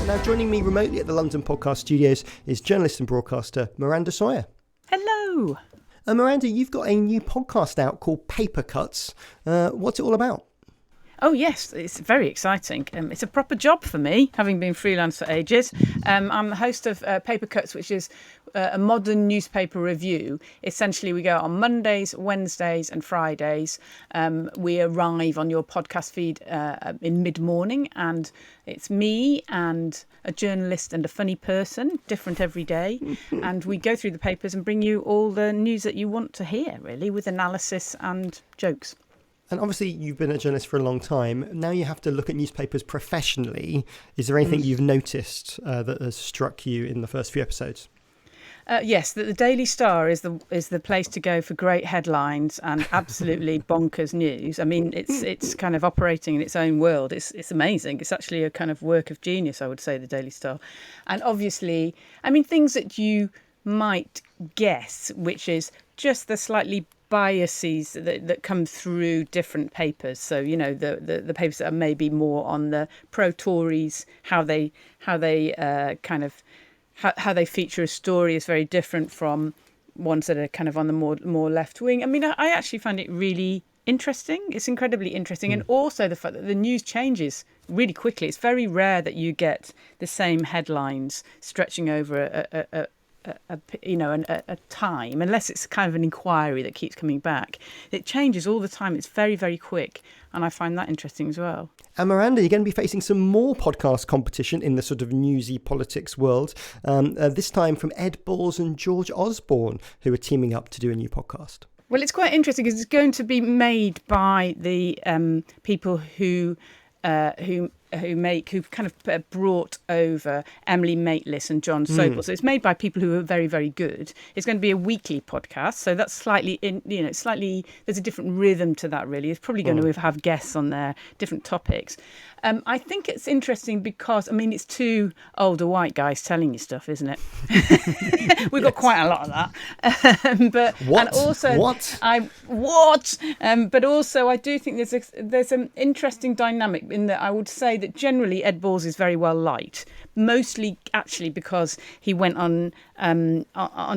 Now joining me remotely at the London Podcast Studios is journalist and broadcaster Miranda Sawyer. Hello. Miranda, you've got a new podcast out called Paper Cuts. What's it all about? Oh, yes, it's very exciting. It's a proper job for me, having been freelance for ages. I'm the host of Paper Cuts, which is a modern newspaper review. Essentially, we go out on Mondays, Wednesdays and Fridays. We arrive on your podcast feed in mid-morning, and it's me and a journalist and a funny person, different every day. And we go through the papers and bring you all the news that you want to hear, really, with analysis and jokes. And obviously, you've been a journalist for a long time. Now you have to look at newspapers professionally. Is there anything you've noticed that has struck you in the first few episodes? Yes, the Daily Star is the place to go for great headlines and absolutely bonkers news. I mean, it's kind of operating in its own world. It's amazing. It's actually a kind of work of genius, I would say, the Daily Star. And obviously, I mean, things that you might guess, which is just the slightly biases that come through different papers. So, you know, the papers that are maybe more on the pro-Tories, how they feature a story is very different from ones that are kind of on the more left wing. I mean, I actually find it really interesting. It's incredibly interesting. And also the fact that the news changes really quickly. It's very rare that you get the same headlines stretching over a time, unless it's kind of an inquiry that keeps coming back. It changes all the time. It's very, very quick. And I find that interesting as well. And Miranda, you're going to be facing some more podcast competition in the sort of newsy politics world, this time from Ed Balls and George Osborne, who are teaming up to do a new podcast. Well, it's quite interesting because it's going to be made by the people who kind of brought over Emily Maitlis and John Sobel. So it's made by people who are very, very good. It's going to be a weekly podcast, so that's slightly there's a different rhythm to that. Really, it's probably going to have guests on there, different topics. I think it's interesting because, I mean, it's two older white guys telling you stuff, isn't it? We've got quite a lot of that. But what? And also, but also, I do think there's an interesting dynamic in that I would say that generally Ed Balls is very well liked, mostly actually because he went on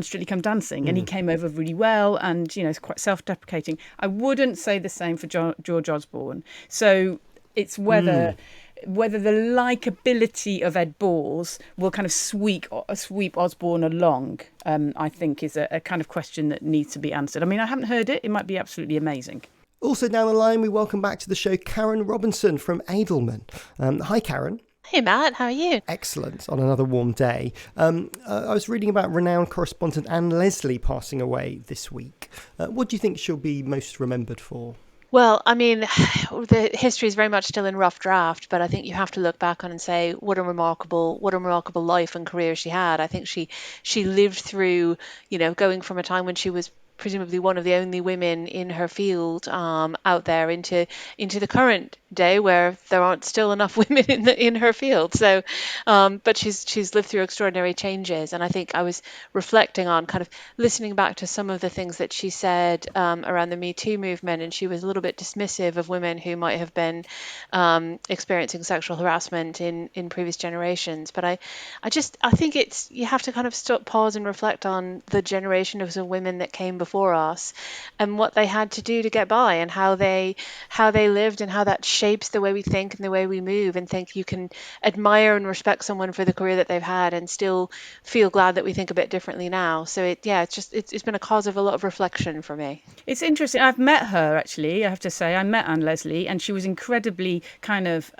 Strictly Come Dancing and he came over really well and, you know, it's quite self-deprecating. I wouldn't say the same for George Osborne. So it's whether the likability of Ed Balls will kind of sweep Osborne along, I think is a kind of question that needs to be answered. I mean, I haven't heard it. It might be absolutely amazing. Also down the line, we welcome back to the show Karin Robinson from Endelman. Hi, Karin. Hey, Matt. How are you? Excellent. On another warm day. I was reading about renowned correspondent Anne Leslie passing away this week. What do you think she'll be most remembered for? Well, I mean, the history is very much still in rough draft, but I think you have to look back on and say what a remarkable life and career she had. I think she lived through, you know, going from a time when she was presumably one of the only women in her field out there into the current day where there aren't still enough women in her field. So, but she's lived through extraordinary changes, and I think I was reflecting on kind of listening back to some of the things that she said around the Me Too movement, and she was a little bit dismissive of women who might have been experiencing sexual harassment in previous generations. But I think you have to kind of stop, pause, and reflect on the generation of women that came before us and what they had to do to get by and how they lived and how that shapes the way we think and the way we move, and think you can admire and respect someone for the career that they've had and still feel glad that we think a bit differently now. So it's been a cause of a lot of reflection for me. It's interesting. I've met her, actually. I have to say, I met Anne Leslie, and she was incredibly kind of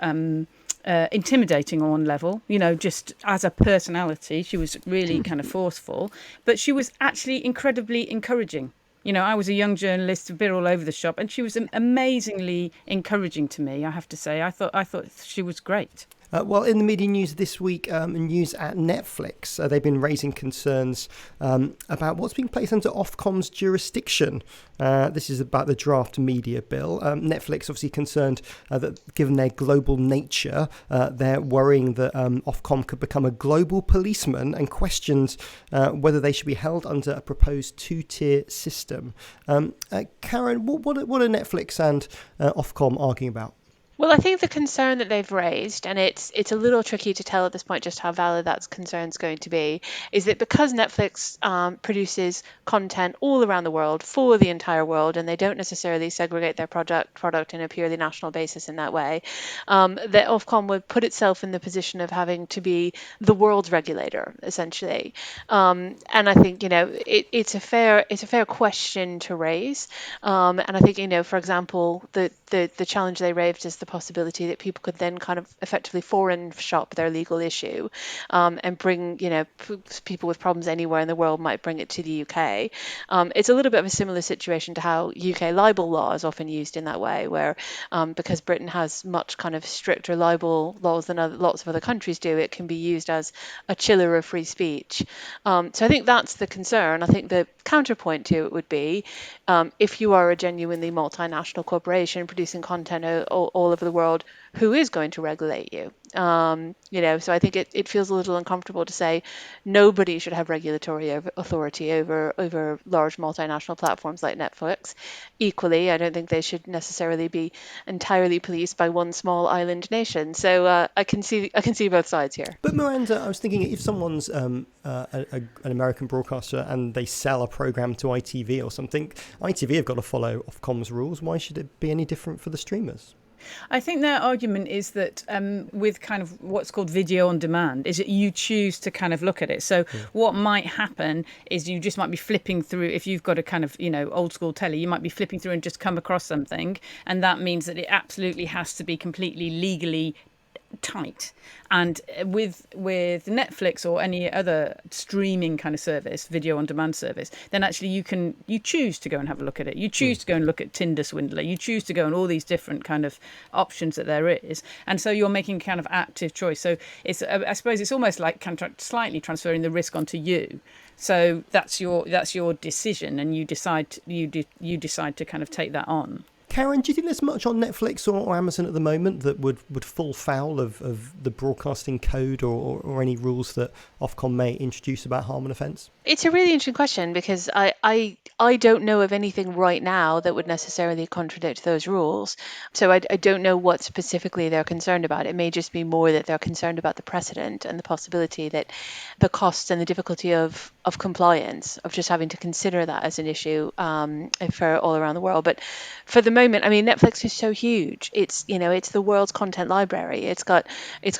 intimidating on one level, you know, just as a personality. She was really kind of forceful, but she was actually incredibly encouraging. You know, I was a young journalist, a bit all over the shop, and she was amazingly encouraging to me, I have to say. I thought she was great. Well, in the media news this week, news at Netflix, they've been raising concerns about what's being placed under Ofcom's jurisdiction. This is about the draft media bill. Netflix obviously concerned that given their global nature, they're worrying that Ofcom could become a global policeman, and questions whether they should be held under a proposed two-tier system. Karin, what are Netflix and Ofcom arguing about? Well, I think the concern that they've raised, and it's a little tricky to tell at this point just how valid that concern is going to be, is that because Netflix produces content all around the world for the entire world, and they don't necessarily segregate their product in a purely national basis in that way, that Ofcom would put itself in the position of having to be the world's regulator, essentially. And I think it's a fair question to raise. And I think for example, the challenge they raised is the possibility that people could then kind of effectively foreign shop their legal issue, and bring people with problems anywhere in the world might bring it to the UK. It's a little bit of a similar situation to how UK libel law is often used in that way, where because Britain has much kind of stricter libel laws than lots of other countries do, it can be used as a chiller of free speech. So I think that's the concern. I think the counterpoint to it would be, if you are a genuinely multinational corporation producing content all over the world, who is going to regulate you? So I think it feels a little uncomfortable to say nobody should have regulatory authority over large multinational platforms like Netflix. Equally, I don't think they should necessarily be entirely policed by one small island nation. So I can see both sides here. But Miranda, I was thinking, if someone's an American broadcaster and they sell a program to ITV or something, ITV have got to follow Ofcom's rules. Why should it be any different for the streamers? I think their argument is that with kind of what's called video on demand, is that you choose to kind of look at it. So what might happen is you just might be flipping through, if you've got a kind of, old school telly, you might be flipping through and just come across something. And that means that it absolutely has to be completely legally tight. And with Netflix or any other streaming kind of service, video on demand service, then actually you choose to go and have a look at it. You choose to go and look at Tinder Swindler. You choose to go on all these different kind of options that there is. And so you're making kind of active choice. So it's I suppose it's almost like slightly transferring the risk onto you. So that's your decision, and you decide to kind of take that on. Karin, do you think there's much on Netflix or Amazon at the moment that would fall foul of the broadcasting code or any rules that Ofcom may introduce about harm and offence? It's a really interesting question, because I don't know of anything right now that would necessarily contradict those rules. So I don't know what specifically they're concerned about. It may just be more that they're concerned about the precedent and the possibility that the costs and the difficulty of compliance, of just having to consider that as an issue for all around the world. But for the moment, I mean, Netflix is so huge. It's it's the world's content library. It's got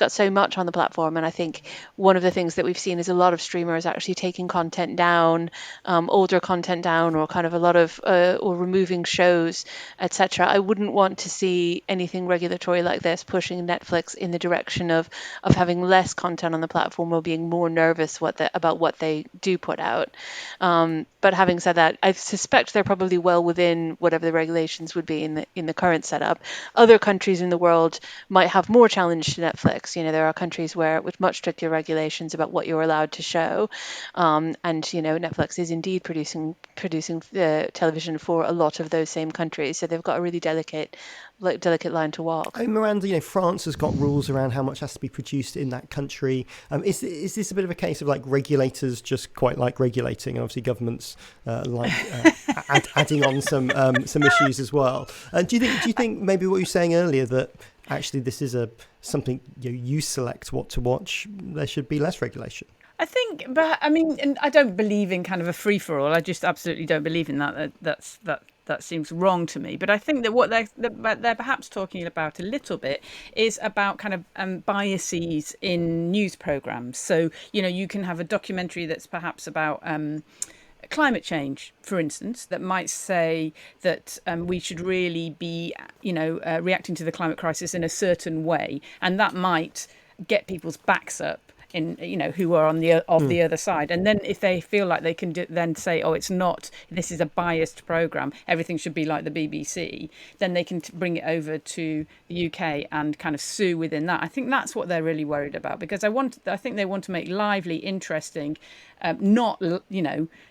so much on the platform, and I think one of the things that we've seen is a lot of streamers actually taking content down, older content down, or kind of a lot of or removing shows, etc. I wouldn't want to see anything regulatory like this pushing Netflix in the direction of having less content on the platform or being more nervous about what they do put out. But having said that, I suspect they're probably well within whatever the regulations would be in the current setup. Other countries in the world might have more challenge to Netflix. There are countries with much stricter regulations about what you're allowed to show. And Netflix is indeed producing television for a lot of those same countries, so they've got a really delicate line to walk. Miranda, France has got rules around how much has to be produced in that country. Is this a bit of a case of like regulators just quite like regulating, and obviously governments adding on some issues as well? Do you think maybe what you were saying earlier, that actually this is something you select what to watch, there should be less regulation? I think, but I mean, and I don't believe in kind of a free for all. I just absolutely don't believe in that. That seems wrong to me. But I think that what they're perhaps talking about a little bit is about kind of biases in news programs. So you can have a documentary that's perhaps about climate change, for instance, that might say that we should really be reacting to the climate crisis in a certain way, and that might get people's backs up in who are on the other side. And then if they feel like they can then say, oh, it's not, this is a biased program, everything should be like the BBC, then they can bring it over to the UK and kind of sue within that. I think that's what they're really worried about, because I think they want to make lively, interesting not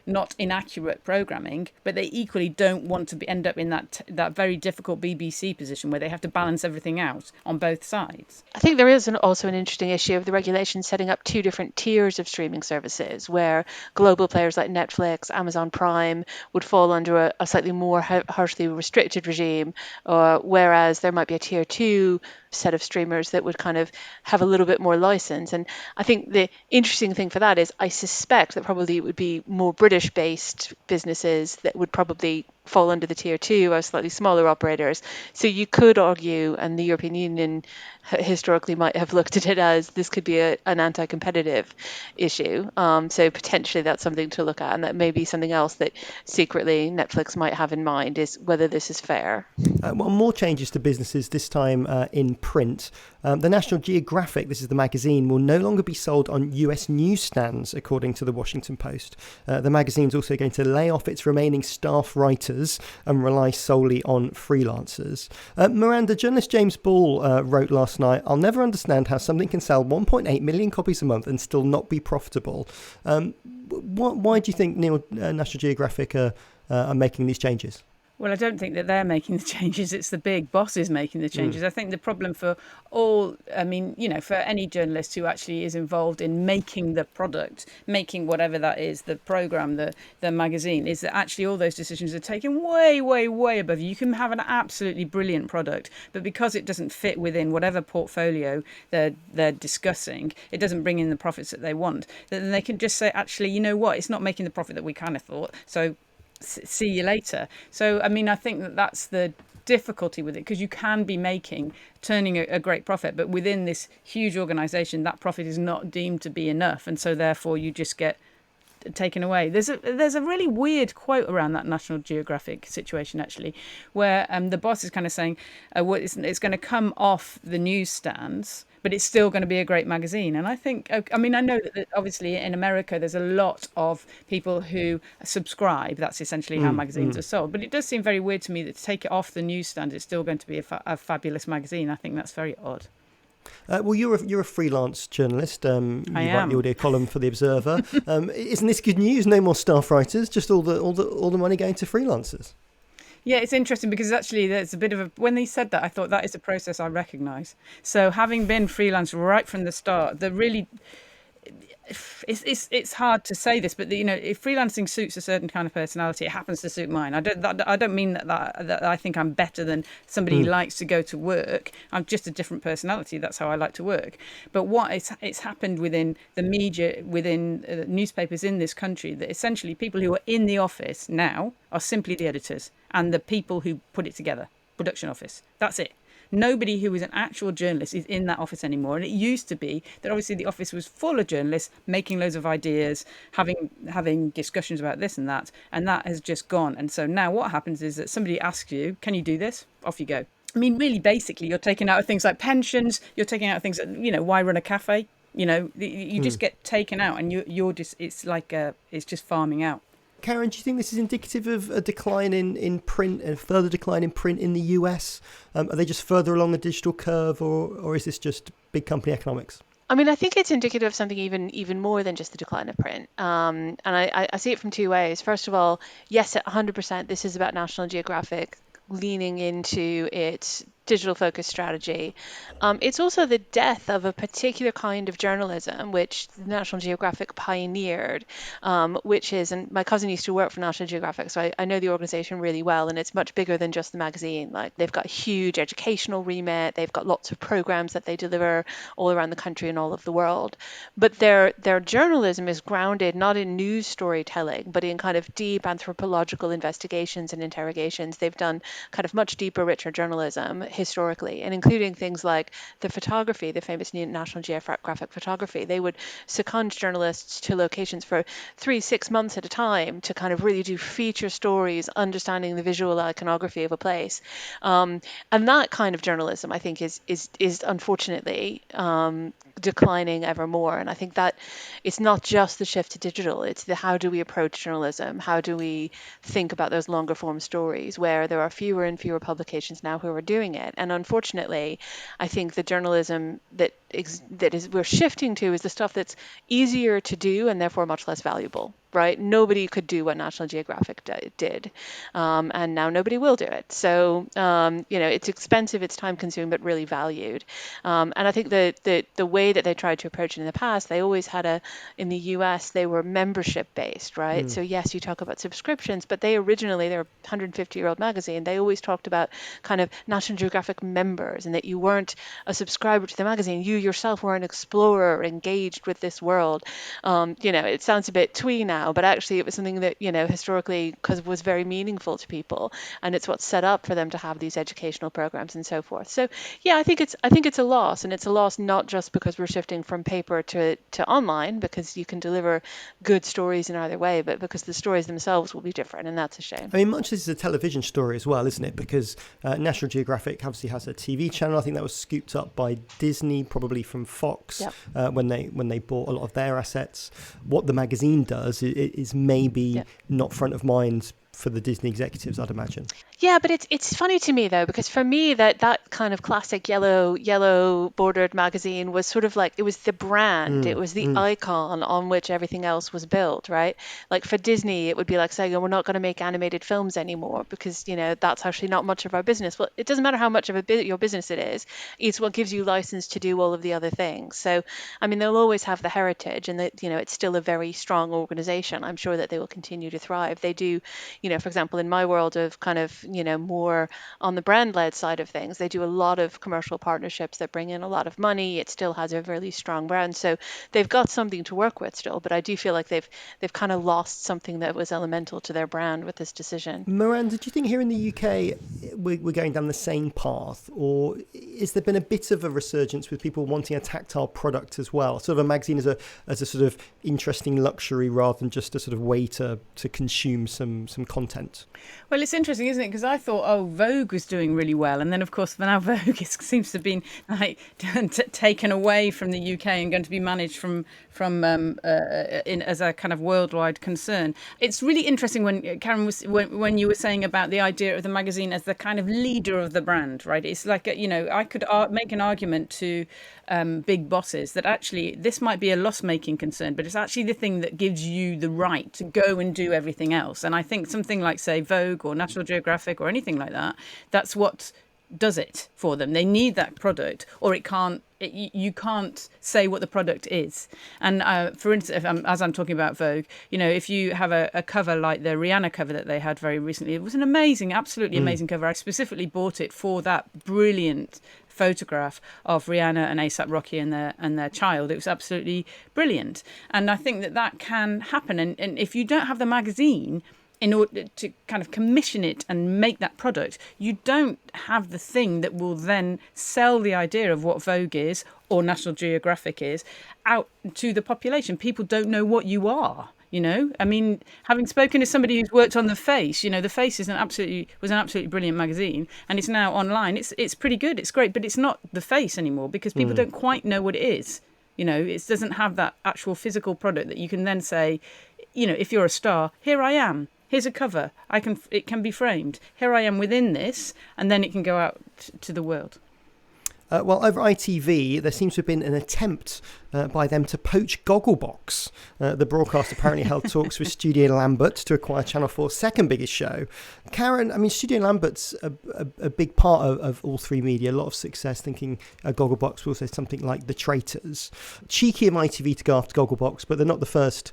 not inaccurate programming, but they equally don't want to end up in that very difficult BBC position where they have to balance everything out on both sides. I think there is also an interesting issue of the regulation setting up two different tiers of streaming services, where global players like Netflix, Amazon Prime would fall under a slightly more harshly restricted regime, whereas there might be a tier two set of streamers that would kind of have a little bit more license. And I think the interesting thing for that is I suspect that probably it would be more British based businesses that would probably fall under the tier two, or slightly smaller operators. So you could argue, and the European Union historically might have looked at it as this could be an anti-competitive issue. So potentially that's something to look at, and that may be something else that secretly Netflix might have in mind, is whether this is fair. Well, more changes to businesses, this time in print. The National Geographic, this is the magazine, will no longer be sold on US newsstands, according to the Washington Post. The magazine's also going to lay off its remaining staff writers and rely solely on freelancers. Miranda, journalist James Ball wrote last night, "I'll never understand how something can sell 1.8 million copies a month and still not be profitable." Why do you think National Geographic are making these changes? Well, I don't think that they're making the changes. It's the big bosses making the changes. I think the problem for for any journalist who actually is involved in making the product, making whatever that is, the program, the magazine, is that actually all those decisions are taken way, way, way above you. You can have an absolutely brilliant product, but because it doesn't fit within whatever portfolio they're discussing, it doesn't bring in the profits that they want. Then they can just say, actually, you know what, it's not making the profit that we kind of thought, so see you later. So, I mean, I think that's the difficulty with it, because you can be turning a great profit, but within this huge organization, that profit is not deemed to be enough. And so therefore you just get taken away. There's a really weird quote around that National Geographic situation, actually, where the boss is kind of saying, it's going to come off the newsstands, but it's still going to be a great magazine. And I think, I know that obviously in America, there's a lot of people who subscribe. That's essentially how magazines are sold. But it does seem very weird to me that to take it off the newsstand, it's still going to be a fabulous magazine. I think that's very odd. Well, you're a freelance journalist. You write the audio column for the Observer. Isn't this good news? No more staff writers, just all the money going to freelancers. Yeah, it's interesting because actually there's a bit of when they said that, I thought that is a process I recognise. So having been freelance right from the start, it's hard to say this, but if freelancing suits a certain kind of personality, it happens to suit mine. I don't mean that I think I'm better than somebody who likes to go to work. I'm just a different personality. That's how I like to work. But it's happened within the media, within newspapers in this country, that essentially people who are in the office now are simply the editors and the people who put it together, production office. That's it. Nobody who is an actual journalist is in that office anymore. And it used to be that obviously the office was full of journalists making loads of ideas, having discussions about this and that has just gone. And so now what happens is that somebody asks you, can you do this? Off you go. I mean, really, basically, you're taking out things like pensions. You're taking out things, why run a cafe? You just get taken out, and you're just, it's like it's just farming out. Karin, do you think this is indicative of a decline in print, a further decline in print in the US? Are they just further along the digital curve, or is this just big company economics? I mean, I think it's indicative of something even more than just the decline of print. And I see it from two ways. First of all, yes, 100%, this is about National Geographic leaning into its digital focus strategy. It's also the death of a particular kind of journalism which the National Geographic pioneered, which is, and my cousin used to work for National Geographic, so I know the organization really well, and it's much bigger than just the magazine. Like, they've got a huge educational remit, they've got lots of programs that they deliver all around the country and all of the world. But their journalism is grounded not in news storytelling, but in kind of deep anthropological investigations and interrogations. They've done kind of much deeper, richer journalism historically, and including things like the photography, the famous National Geographic photography. They would second journalists to locations for 3-6 months at a time to kind of really do feature stories, understanding the visual iconography of a place. And that kind of journalism, I think, is unfortunately declining ever more. And I think that it's not just the shift to digital, it's the how do we approach journalism, how do we think about those longer form stories, where there are fewer and fewer publications now who are doing it. And unfortunately, I think the journalism that we're shifting to is the stuff that's easier to do and therefore much less valuable. Right? Nobody could do what National Geographic did, and now nobody will do it. So it's expensive, it's time consuming, but really valued. And I think the way that they tried to approach it in the past, they always had in the US, they were membership based, right? So yes, you talk about subscriptions, but they're a 150-year-old magazine. They always talked about kind of National Geographic members, and that you weren't a subscriber to the magazine. You yourself were an explorer engaged with this world. It sounds a bit twee now, but actually it was something that, historically was very meaningful to people, and it's what's set up for them to have these educational programs and so forth. So yeah, I think it's a loss, and it's a loss not just because we're shifting from paper to online, because you can deliver good stories in either way, but because the stories themselves will be different, and that's a shame. I mean, much of this is a television story as well, isn't it? Because National Geographic obviously has a TV channel. I think that was scooped up by Disney, probably from Fox, when they bought a lot of their assets. What the magazine does is maybe not front of mind for the Disney executives, I'd imagine. Yeah, but it's funny to me though, because for me that kind of classic yellow bordered magazine was sort of like, it was the brand, it was the icon on which everything else was built, right? Like for Disney, it would be like saying, oh, we're not going to make animated films anymore because that's actually not much of our business. Well, it doesn't matter how much of your business it is. It's what gives you license to do all of the other things. So I mean, they'll always have the heritage, and that it's still a very strong organization. I'm sure that they will continue to thrive. They do, for example, in my world of kind of more on the brand-led side of things, they do a lot of commercial partnerships that bring in a lot of money. It still has a really strong brand, so they've got something to work with still. But I do feel like they've kind of lost something that was elemental to their brand with this decision. Miranda, do you think here in the UK we're going down the same path, or has there been a bit of a resurgence with people wanting a tactile product as well, sort of a magazine as a sort of interesting luxury rather than just a sort of way to consume some content? Well, it's interesting, isn't it? Because I thought, Vogue was doing really well, and then of course now Vogue seems to have been taken away from the UK and going to be managed from as a kind of worldwide concern. It's really interesting when Karin when you were saying about the idea of the magazine as the kind of leader of the brand, right? It's like I could make an argument to big bosses that actually this might be a loss-making concern, but it's actually the thing that gives you the right to go and do everything else. And I think something like, say, Vogue or National Geographic or anything like that, that's what does it for them. They need that product, or you can't say what the product is. And for instance, as I'm talking about Vogue, if you have a cover like the Rihanna cover that they had very recently, it was an absolutely amazing cover. I specifically bought it for that brilliant photograph of Rihanna and A$AP Rocky and their child. It was absolutely brilliant. And I think that can happen. And if you don't have the magazine in order to kind of commission it and make that product, you don't have the thing that will then sell the idea of what Vogue is or National Geographic is out to the population. People don't know what you are. I mean, having spoken to somebody who's worked on The Face, The Face was an absolutely brilliant magazine, and it's now online. It's pretty good. It's great, but it's not The Face anymore because people don't quite know what it is. It doesn't have that actual physical product that you can then say, if you're a star, here I am. Here's a cover. It can be framed. Here I am within this, and then it can go out to the world. Well, over ITV, there seems to have been an attempt by them to poach Gogglebox. The broadcast apparently held talks with Studio Lambert to acquire Channel 4's second biggest show. Karin, I mean, Studio Lambert's a big part of All 3 Media, a lot of success, thinking Gogglebox will say something like The Traitors. Cheeky of ITV to go after Gogglebox, but they're not the first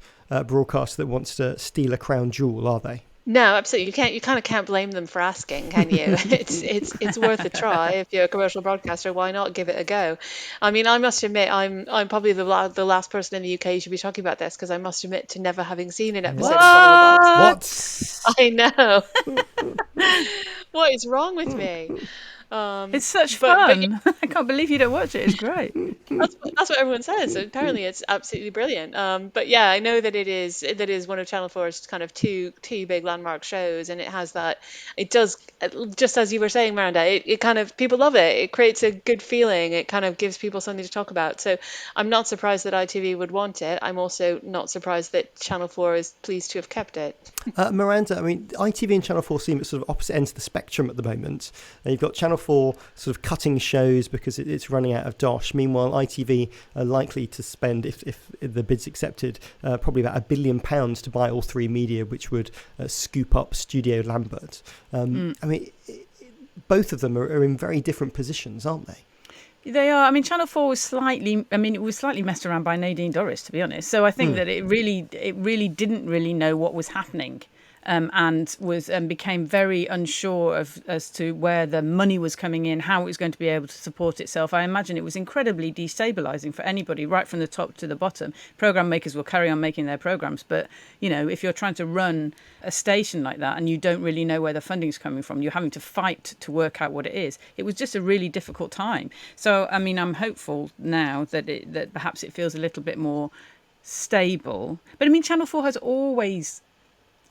broadcast that wants to steal a crown jewel, are they? No, absolutely. You kind of can't blame them for asking, can you? It's worth a try. If you're a commercial broadcaster, why not give it a go? I mean, I must admit, I'm probably the last person in the UK who should be talking about this, because I must admit to never having seen an episode of Gogglebox. What? I know. What is wrong with me? It's such fun. I can't believe you don't watch it. It's great. That's what everyone says. Apparently, it's absolutely brilliant. But yeah, I know that it is one of Channel 4's kind of two big landmark shows, and it has that. It does, just as you were saying, Miranda. It kind of, people love it. It creates a good feeling. It kind of gives people something to talk about. So I'm not surprised that ITV would want it. I'm also not surprised that Channel 4 is pleased to have kept it. Miranda, I mean, ITV and Channel 4 seem at sort of opposite ends of the spectrum at the moment. You've got Channel 4 sort of cutting shows because because it's running out of dosh. Meanwhile, ITV are likely to spend, if the bid's accepted, probably about £1 billion to buy All 3 Media, which would scoop up Studio Lambert. I mean, both of them are in very different positions, aren't they? They are. I mean, Channel 4 was slightly messed around by Nadine Dorries, to be honest. So I think that it really didn't really know what was happening. And became very unsure as to where the money was coming in, how it was going to be able to support itself. I imagine it was incredibly destabilising for anybody, right from the top to the bottom. Programme makers will carry on making their programmes, but if you're trying to run a station like that and you don't really know where the funding's coming from, you're having to fight to work out what it is. It was just a really difficult time. So I mean, I'm hopeful now that perhaps it feels a little bit more stable. But I mean, Channel 4 has always,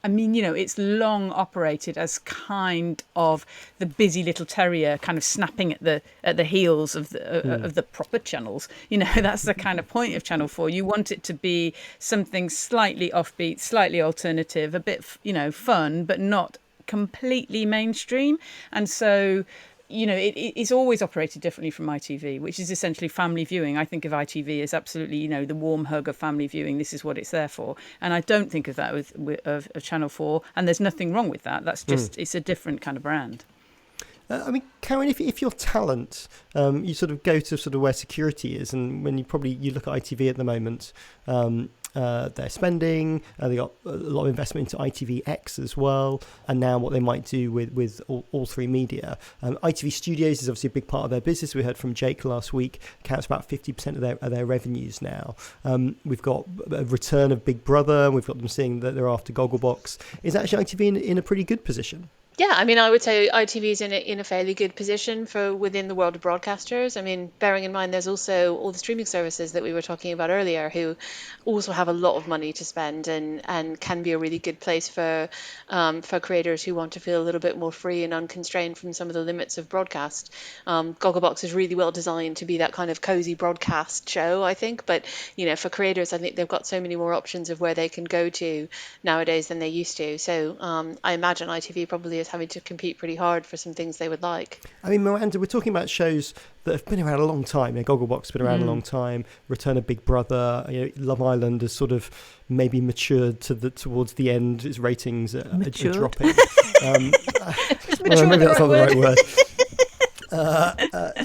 it's long operated as kind of the busy little terrier kind of snapping at the heels of the proper channels. That's the kind of point of Channel 4. You want it to be something slightly offbeat, slightly alternative, a bit, fun, but not completely mainstream. And so, it's always operated differently from ITV, which is essentially family viewing. I think of ITV as absolutely, the warm hug of family viewing. This is what it's there for. And I don't think of that of Channel 4. And there's nothing wrong with that. That's just, it's a different kind of brand. Karin, if you're talent, you sort of go to sort of where security is. And when you look at ITV at the moment, they're spending, they got a lot of investment into ITVX as well, and now what they might do with all 3 Media. ITV Studios is obviously a big part of their business. We heard from Jake last week, accounts for about 50% of their revenues now. We've got a return of Big Brother. We've got them saying that they're after Gogglebox. Is actually ITV in a pretty good position? Yeah, I mean, I would say ITV is in a fairly good position for within the world of broadcasters. I mean, bearing in mind there's also all the streaming services that we were talking about earlier, who also have a lot of money to spend and can be a really good place for creators who want to feel a little bit more free and unconstrained from some of the limits of broadcast. Gogglebox is really well designed to be that kind of cozy broadcast show, I think. But for creators, I think they've got so many more options of where they can go to nowadays than they used to. So I imagine ITV probably is having to compete pretty hard for some things they would like. I mean, Miranda, we're talking about shows that have been around a long time. Gogglebox has been around a long time. Return of Big Brother. Love Island has sort of maybe matured towards the end. Its ratings are dropping. Maybe that's not the right word.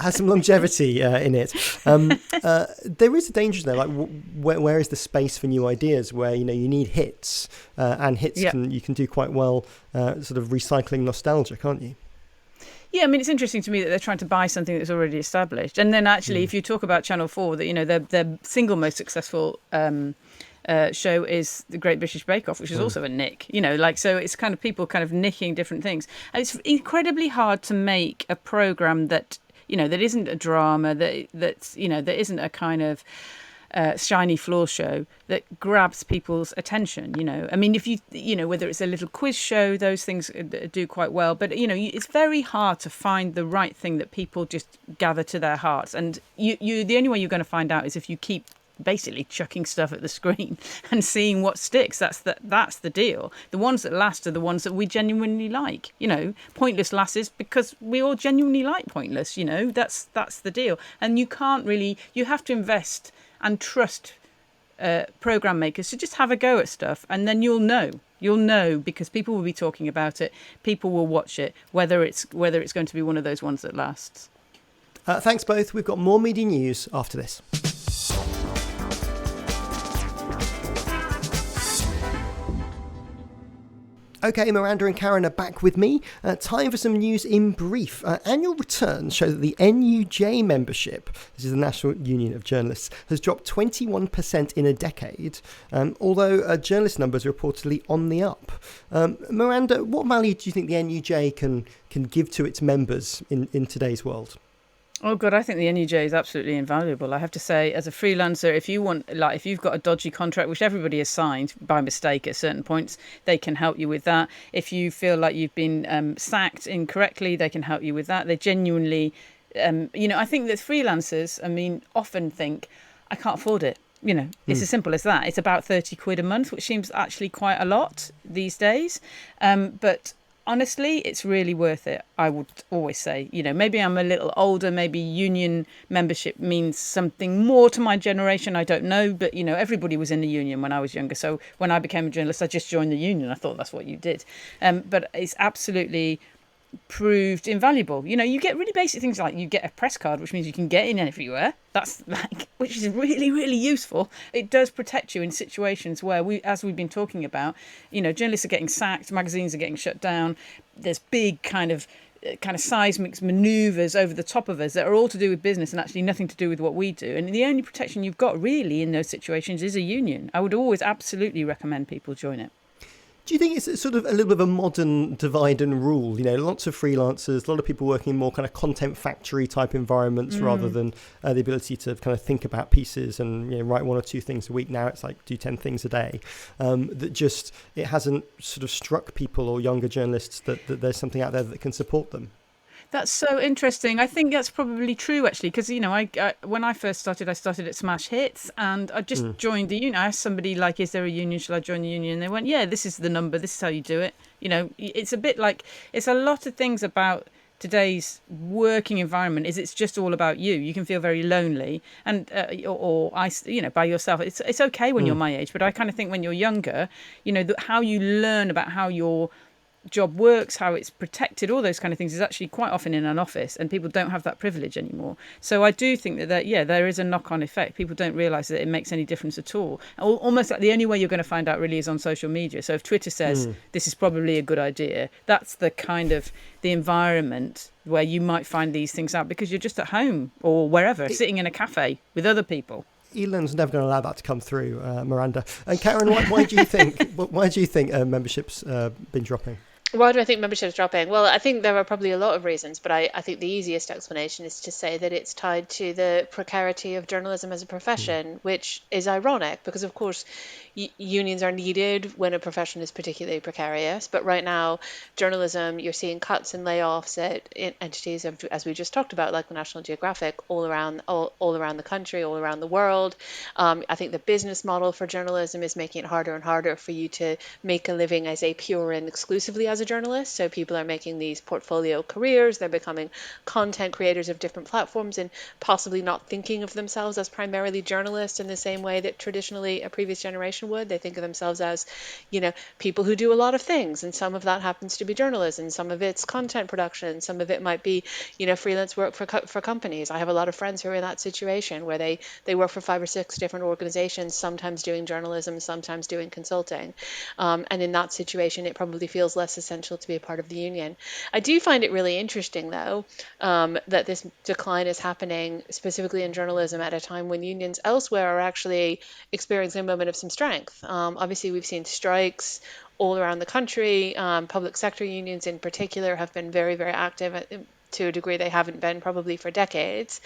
Has some longevity in it. There is a danger there. Like, where is the space for new ideas? Where you need hits, and hits you can do quite well, sort of recycling nostalgia, can't you? Yeah, I mean, it's interesting to me that they're trying to buy something that's already established. And then actually, if you talk about Channel 4, that their single most successful show is the Great British Bake Off, which is also a nick, so it's kind of people kind of nicking different things. And it's incredibly hard to make a programme that, that isn't a drama, that isn't a kind of shiny floor show that grabs people's attention. I mean, if you whether it's a little quiz show, those things do quite well, but it's very hard to find the right thing that people just gather to their hearts. And you the only way you're going to find out is if you keep basically chucking stuff at the screen and seeing what sticks. That's the deal. The ones that last are the ones that we genuinely like. Pointless lasses because we all genuinely like Pointless. That's the deal. And you have to invest and trust program makers to just have a go at stuff, and then you'll know because people will be talking about it, people will watch it, whether it's going to be one of those ones that lasts. Thanks both. We've got more media news after this. Okay, Miranda and Karin are back with me. Time for some news in brief. Annual returns show that the NUJ membership, this is the National Union of Journalists, has dropped 21% in a decade, although journalist numbers are reportedly on the up. Miranda, what value do you think the NUJ can give to its members in today's world? Oh God, I think the NUJ is absolutely invaluable. I have to say, as a freelancer, if you've got a dodgy contract, which everybody has signed by mistake at certain points, they can help you with that. If you feel like you've been sacked incorrectly, they can help you with that. They genuinely, I think that freelancers, often think, I can't afford it. It's as simple as that. It's about £30 a month, which seems actually quite a lot these days. But honestly, it's really worth it. I would always say, maybe I'm a little older, maybe union membership means something more to my generation. I don't know. But, everybody was in the union when I was younger. So when I became a journalist, I just joined the union. I thought that's what you did. But it's absolutely proved invaluable. You get really basic things like you get a press card, which means you can get in everywhere. That's which is really, really useful. It does protect you in situations where as we've been talking about, journalists are getting sacked, magazines are getting shut down. There's big kind of seismic maneuvers over the top of us that are all to do with business and actually nothing to do with what we do. And the only protection you've got really in those situations is a union. I would always absolutely recommend people join it. Do you think it's sort of a little bit of a modern divide and rule? Lots of freelancers, a lot of people working in more kind of content factory type environments rather than the ability to kind of think about pieces and write 1 or 2 things a week. Now it's like do 10 things a day. It hasn't sort of struck people or younger journalists that there's something out there that can support them. That's so interesting. I think that's probably true, actually, because, I when I first started, I started at Smash Hits and I just joined the union. I asked somebody, like, is there a union? Shall I join the union? And they went, yeah, this is the number. This is how you do it. It's a bit like, it's a lot of things about today's working environment is it's just all about you. You can feel very lonely and by yourself. It's okay when you're my age, but I kind of think when you're younger, how you learn about how your job works, how it's protected, all those kind of things is actually quite often in an office, and people don't have that privilege anymore. So I do think that there is a knock-on effect. People don't realise that it makes any difference at all. Almost like the only way you're going to find out really is on social media. So if Twitter says this is probably a good idea, that's the kind of the environment where you might find these things out because you're just at home or wherever, sitting in a cafe with other people. Elon's never going to allow that to come through, Miranda. And Karin, why do you think membership's been dropping? Why do I think membership is dropping? Well, I think there are probably a lot of reasons, but I think the easiest explanation is to say that it's tied to the precarity of journalism as a profession, which is ironic because, of course, unions are needed when a profession is particularly precarious. But right now, journalism, you're seeing cuts and layoffs at entities, as we just talked about, like the National Geographic, all around the country, all around the world. I think the business model for journalism is making it harder and harder for you to make a living as a pure and exclusively as a journalist. So people are making these portfolio careers. They're becoming content creators of different platforms and possibly not thinking of themselves as primarily journalists in the same way that traditionally a previous generation would. They think of themselves as, people who do a lot of things. And some of that happens to be journalism. Some of it's content production. Some of it might be, freelance work for companies. I have a lot of friends who are in that situation where they work for 5 or 6 different organizations, sometimes doing journalism, sometimes doing consulting. And in that situation, it probably feels less essential to be a part of the union. I do find it really interesting, though, that this decline is happening specifically in journalism at a time when unions elsewhere are actually experiencing a moment of some strength. Obviously, we've seen strikes all around the country. Public sector unions in particular have been very, very active to a degree they haven't been probably for decades.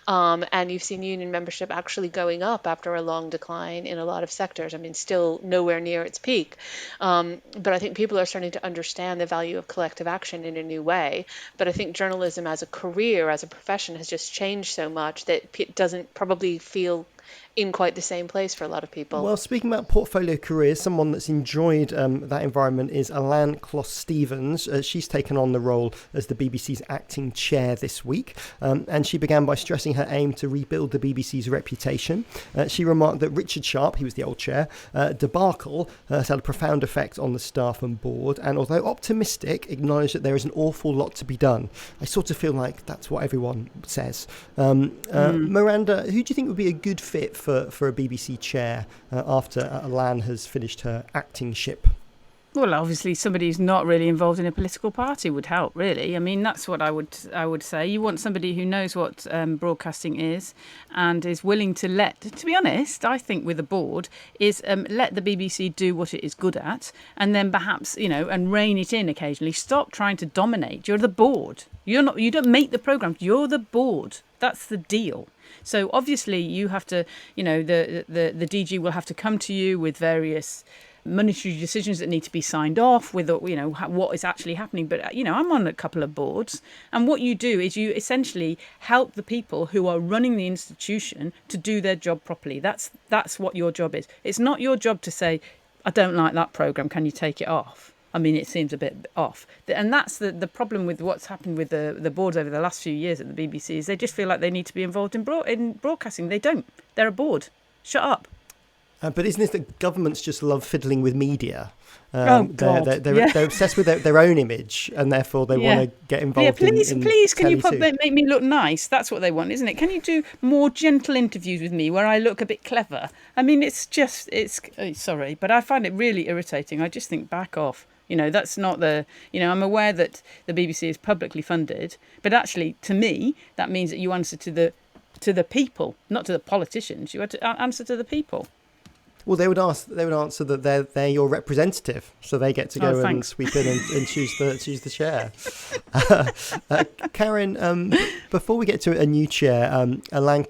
And you've seen union membership actually going up after a long decline in a lot of sectors. I mean, still nowhere near its peak. But I think people are starting to understand the value of collective action in a new way. But I think journalism as a career, as a profession, has just changed so much that it doesn't probably feel in quite the same place for a lot of people. Well, speaking about portfolio careers, someone that's enjoyed that environment is Alan Closs-Stevens. She's taken on the role as the BBC's acting chair this week, and she began by stressing her aim to rebuild the BBC's reputation. She remarked that Richard Sharp, he was the old chair, debacle has had a profound effect on the staff and board, and although optimistic, acknowledged that there is an awful lot to be done. I sort of feel like that's what everyone says. Miranda, who do you think would be a good fit for a BBC chair after Alan has finished her acting ship? Well, obviously, somebody who's not really involved in a political party would help, really. I mean, that's what I would say. You want somebody who knows what broadcasting is and is willing to to be honest, I think with a board, is let the BBC do what it is good at, and then perhaps, and rein it in occasionally. Stop trying to dominate. You're the board. You don't make the programmes. You're the board. That's the deal. So obviously you have to, the DG will have to come to you with various monetary decisions that need to be signed off with, what is actually happening. But, I'm on a couple of boards, and what you do is you essentially help the people who are running the institution to do their job properly. That's what your job is. It's not your job to say, I don't like that programme, can you take it off? I mean, it seems a bit off. And that's the problem with what's happened with the boards over the last few years at the BBC is they just feel like they need to be involved in broadcasting. They don't. They're a board. Shut up. But isn't it that governments just love fiddling with media? God. They're obsessed with their own image, and therefore they want to get involved. Please, can you make me look nice? That's what they want, isn't it? Can you do more gentle interviews with me where I look a bit clever? I mean, sorry, but I find it really irritating. I just think back off. That's not I'm aware that the BBC is publicly funded, but actually, to me, that means that you answer to the people, not to the politicians. You have to answer to the people. Well, they would answer that they're your representative, so they get to go and sweep in and choose the chair. Karin, before we get to a new chair, Alain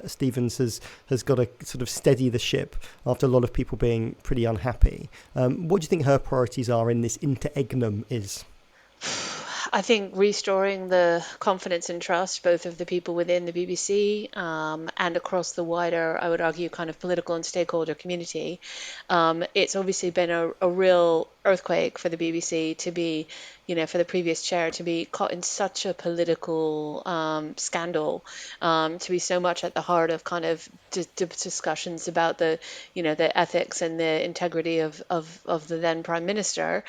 Stevens has got to sort of steady the ship after a lot of people being pretty unhappy. What do you think her priorities are in this interregnum is? I think restoring the confidence and trust both of the people within the BBC and across the wider, I would argue, kind of political and stakeholder community. It's obviously been a real earthquake for the BBC to be, for the previous chair to be caught in such a political scandal, to be so much at the heart of kind of discussions about the ethics and the integrity of the then Prime Minister.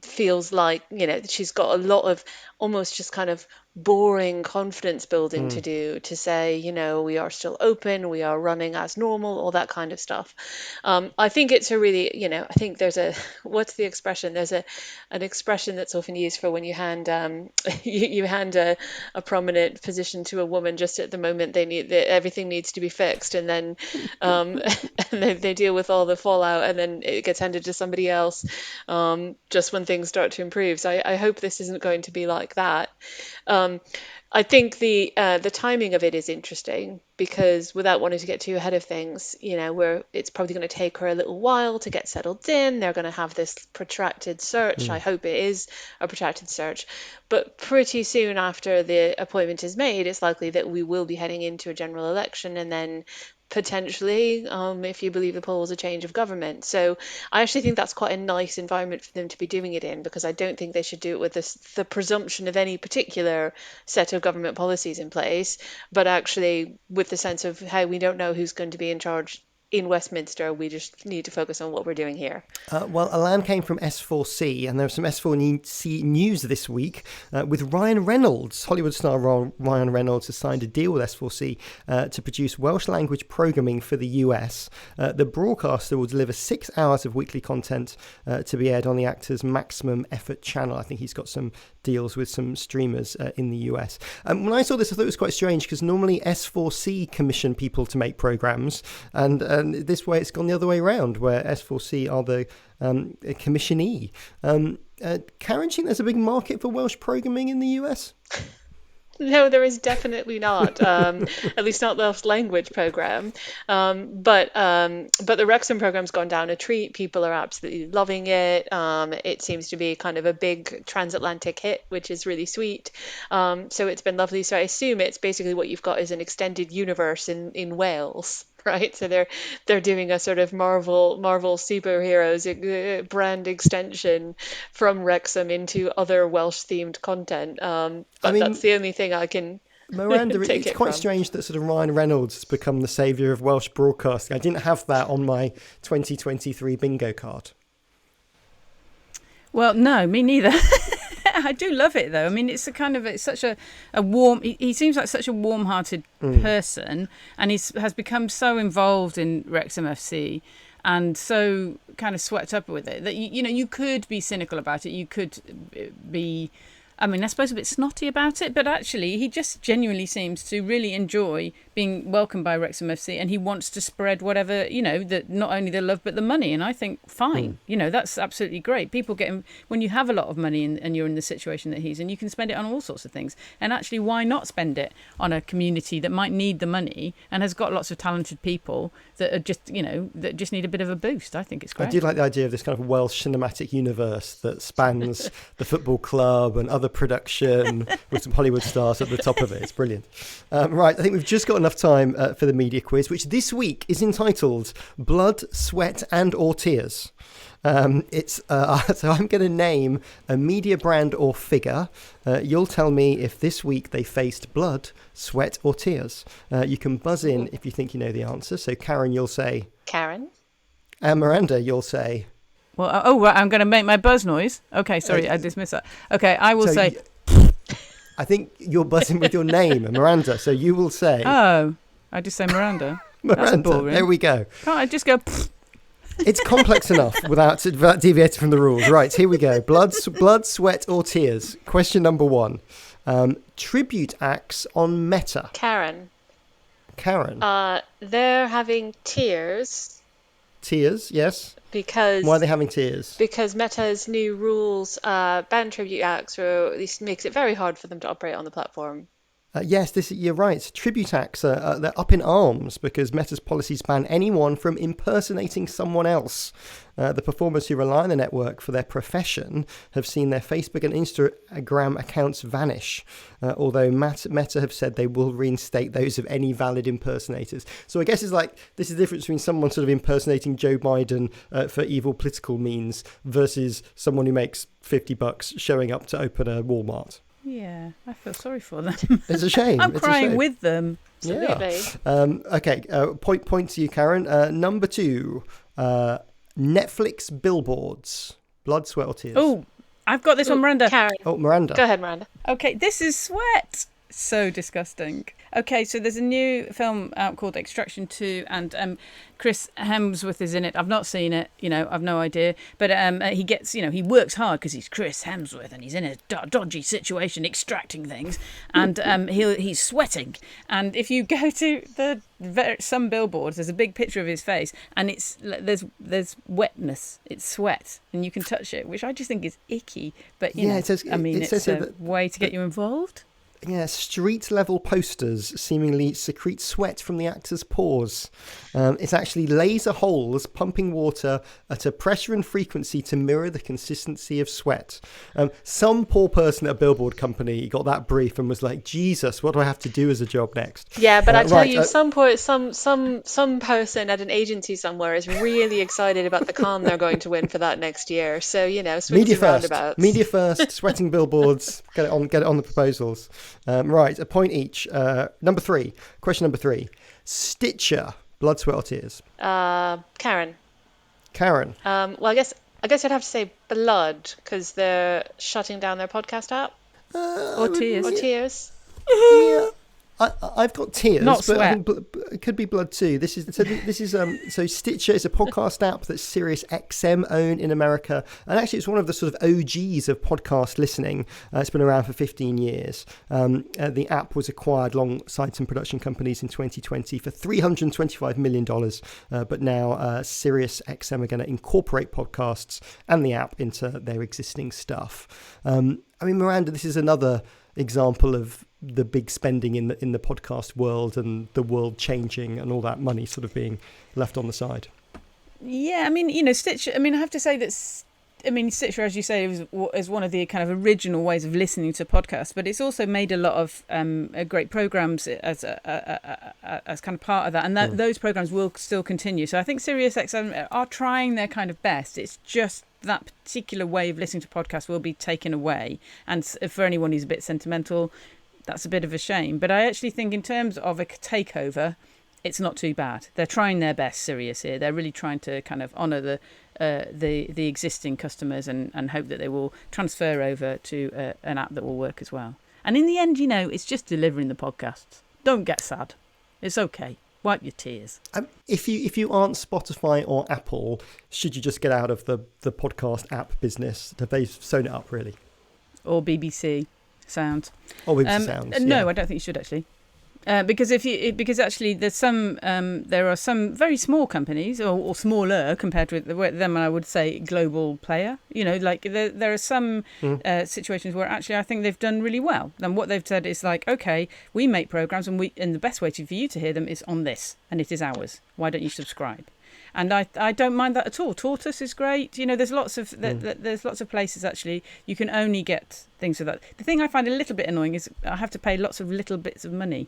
Feels like, she's got a lot of almost just kind of boring confidence building to do, to say, we are still open, we are running as normal, all that kind of stuff. I think it's a really, I think there's what's the expression? There's an expression that's often used for when you hand you hand a prominent position to a woman just at the moment everything needs to be fixed, and then and they deal with all the fallout, and then it gets handed to somebody else just when things start to improve. So I hope this isn't going to be like that. I think the timing of it is interesting because, without wanting to get too ahead of things, it's probably going to take her a little while to get settled in. They're going to have this protracted search. I hope it is a protracted search. But pretty soon after the appointment is made, it's likely that we will be heading into a general election, and then potentially, if you believe the polls, a change of government. So I actually think that's quite a nice environment for them to be doing it in, because I don't think they should do it with the presumption of any particular set of government policies in place, but actually with the sense of, hey, we don't know who's going to be in charge in Westminster. We just need to focus on what we're doing here. Well, Alain came from S4C, and there was some S4C news this week with Ryan Reynolds. Hollywood star Ryan Reynolds has signed a deal with S4C to produce Welsh language programming for the US. The broadcaster will deliver 6 hours of weekly content to be aired on the actor's Maximum Effort channel. I think he's got some deals with some streamers in the US. When I saw this, I thought it was quite strange, because normally S4C commission people to make programs, and this way it's gone the other way around, where S4C are the commissionee. Karin, do you think there's a big market for Welsh programming in the US? No, there is definitely not. At least not Welsh language program. But the Wrexham program's gone down a treat. People are absolutely loving it. It seems to be kind of a big transatlantic hit, which is really sweet. So it's been lovely. So I assume it's basically what you've got is an extended universe in Wales. Right, so they're doing a sort of Marvel superheroes brand extension from Wrexham into other Welsh themed content. But that's the only thing I can. Miranda, it's quite strange that sort of Ryan Reynolds has become the saviour of Welsh broadcasting. I didn't have that on my 2023 bingo card. Well, no, me neither. I do love it, though. I mean, it's such a warm. He seems like such a warm-hearted person, and has become so involved in Wrexham FC and so kind of swept up with it that you could be cynical about it. You could be, I mean, I suppose a bit snotty about it, but actually he just genuinely seems to really enjoy being welcomed by Wrexham FC, and he wants to spread whatever, that not only the love but the money. And I think fine, that's absolutely great. People when you have a lot of money and you're in the situation that he's in, you can spend it on all sorts of things. And actually, why not spend it on a community that might need the money and has got lots of talented people that are just, that just need a bit of a boost? I think it's great. I do like the idea of this kind of Welsh cinematic universe that spans the football club and other another production with some Hollywood stars at the top of it. It's brilliant. Right, I think we've just got enough time for the media quiz, which this week is entitled Blood, Sweat and or Tears. So I'm going to name a media brand or figure. You'll tell me if this week they faced blood, sweat or tears. You can buzz in if you think you know the answer. So Karin, you'll say... Karin. And Miranda, you'll say... Well, right, I'm going to make my buzz noise. Okay, sorry, I dismissed that. Okay, I will say... I think you're buzzing with your name, Miranda. So you will say... Oh, I just say Miranda. Miranda, That's boring. there we go. Can't I just go... It's complex enough without deviating from the rules. Right, here we go. Blood, sweat or tears? Question number 1. Tribute acts on Meta. Karin. They're having tears. Tears, yes. Because why are they having tears? Because Meta's new rules ban tribute acts, or at least makes it very hard for them to operate on the platform. Yes, you're right. Tribute acts, they're up in arms because Meta's policies ban anyone from impersonating someone else. The performers who rely on the network for their profession have seen their Facebook and Instagram accounts vanish, although Meta have said they will reinstate those of any valid impersonators. So I guess it's like this is the difference between someone sort of impersonating Joe Biden for evil political means versus someone who makes $50 showing up to open a Walmart. Yeah, I feel sorry for them. It's a shame. I'm crying with them. Absolutely. Yeah. Okay, point to you, Karin. Number 2, Netflix billboards. Blood, sweat or tears? Oh, I've got this one, Miranda. Karin. Oh, Miranda. Go ahead, Miranda. Okay, this is sweat. So disgusting. Okay, so there's a new film out called Extraction 2, and Chris Hemsworth is in it. I've not seen it, I've no idea. But he gets, he works hard because he's Chris Hemsworth and he's in a dodgy situation extracting things, and he's sweating. And if you go to some billboards, there's a big picture of his face, and there's wetness, it's sweat, and you can touch it, which I just think is icky. But it's a way to get you involved. Yeah, street-level posters seemingly secrete sweat from the actor's pores. It's actually laser holes pumping water at a pressure and frequency to mirror the consistency of sweat. Some poor person at a billboard company got that brief and was like, Jesus, what do I have to do as a job next? Yeah, but I tell you, some person at an agency somewhere is really excited about the con they're going to win for that next year. So, swings and roundabouts. Media first, sweating billboards, get it on the proposals. Right, a point each. Number 3. Question number 3. Stitcher. Blood, sweat or tears? Karin. Well, I guess I'd have to say blood because they're shutting down their podcast app. Or tears. Yeah. I've got tears, not sweat. But I think it could be blood too. This is so Stitcher is a podcast app that SiriusXM own in America, and actually it's one of the sort of OGs of podcast listening. It's been around for 15 years. The app was acquired alongside some production companies in 2020 for $325 million, but now SiriusXM are going to incorporate podcasts and the app into their existing stuff. Miranda, this is another example of the big spending in the podcast world and the world changing and all that money sort of being left on the side. Yeah, Stitcher, I have to say that, Stitcher, as you say, is one of the kind of original ways of listening to podcasts, but it's also made a lot of great programs as kind of part of that, and those programs will still continue. So I think SiriusXM are trying their kind of best. It's just that particular way of listening to podcasts will be taken away, and for anyone who's a bit sentimental, that's a bit of a shame. But I actually think in terms of a takeover, it's not too bad. They're trying their best, Sirius here. They're really trying to kind of honour the existing customers and hope that they will transfer over to an app that will work as well. And in the end, it's just delivering the podcasts. Don't get sad. It's okay. Wipe your tears. If you aren't Spotify or Apple, should you just get out of the podcast app business? Have they sewn it up really? Or BBC Sound. Or BBC Sounds. No, I don't think you should actually. Because actually there are some very small companies or smaller compared with them, I would say global player. There are some situations where actually I think they've done really well. And what they've said is like, okay, we make programs and the best way for you to hear them is on this, and it is ours. Why don't you subscribe? And I don't mind that at all. Tortoise is great. You know, there's lots of there's lots of places actually you can only get things for that. The thing I find a little bit annoying is I have to pay lots of little bits of money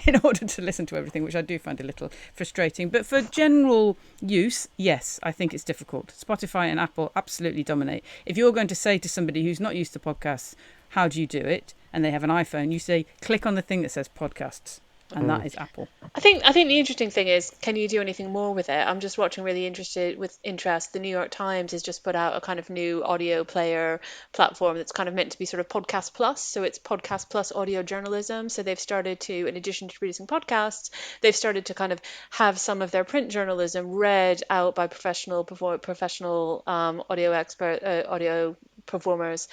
in order to listen to everything, which I do find a little frustrating. But for general use, yes, I think it's difficult. Spotify and Apple absolutely dominate. If you're going to say to somebody who's not used to podcasts, how do you do it? And they have an iPhone, you say, click on the thing that says podcasts. And that is Apple. I think the interesting thing is, can you do anything more with it? I'm just watching really interested with interest. The New York Times has just put out a kind of new audio player platform that's kind of meant to be sort of podcast plus. So it's podcast plus audio journalism. So they've started to, in addition to producing podcasts, they've started to kind of have some of their print journalism read out by professional audio audio performers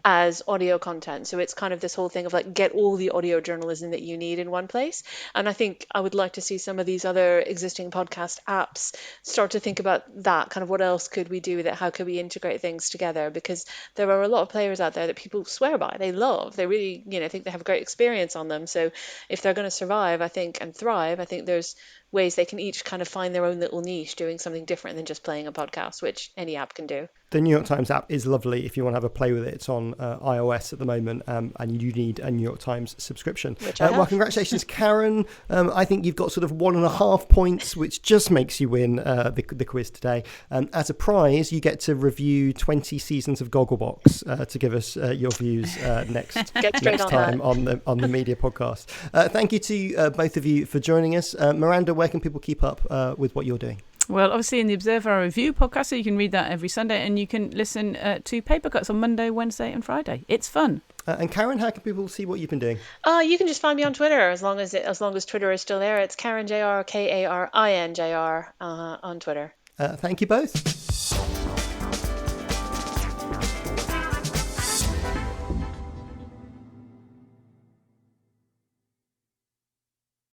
as audio content. So it's kind of this whole thing of like, get all the audio journalism that you need in one place. And I think I would like to see some of these other existing podcast apps start to think about that, kind of what else could we do with it? How could we integrate things together? Because there are a lot of players out there that people swear by, they love, they really, think they have a great experience on them. So if they're going to survive, I think, and thrive, I think there's ways they can each kind of find their own little niche doing something different than just playing a podcast, which any app can do. The New York Times app is lovely if you want to have a play with it. It's on iOS at the moment, and you need a New York Times subscription. Well, congratulations, Karin. I think you've got sort of 1.5 points, which just makes you win the quiz today. As a prize, you get to review 20 seasons of Gogglebox to give us your views next time on the media podcast. Thank you to both of you for joining us. Miranda, where can people keep up with what you're doing? Well, obviously in the Observer Review podcast, so you can read that every Sunday, and you can listen to Paper Cuts on Monday, Wednesday and Friday. It's fun. And Karin, how can people see what you've been doing? You can just find me on Twitter, as long as Twitter is still there. It's Karin JR, KarinJR on Twitter. Thank you both.